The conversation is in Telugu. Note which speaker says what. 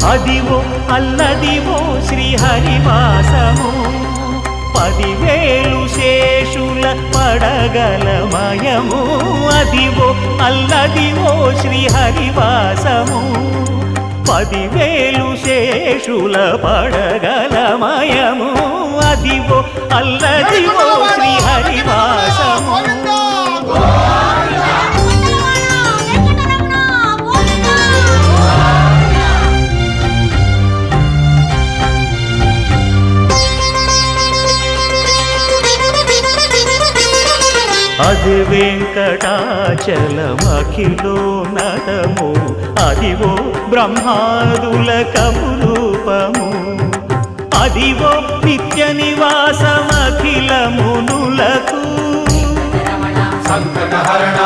Speaker 1: అదివో అల్లదివో శ్రీహరివాసము 10,000 శేషుల పడగలమయము అదివో అల్లదివో శ్రీహరివాసము 10,000 శేషుల పడగలమయము అదివో అల్లదివో శ్రీహరివాసము అది వెంకటాచలమఖిలో నటము అదివో బ్రహ్మాదుల కమురూపము అదివో నిత్య నివాసమఖిల మునులకు
Speaker 2: సంకటహరణ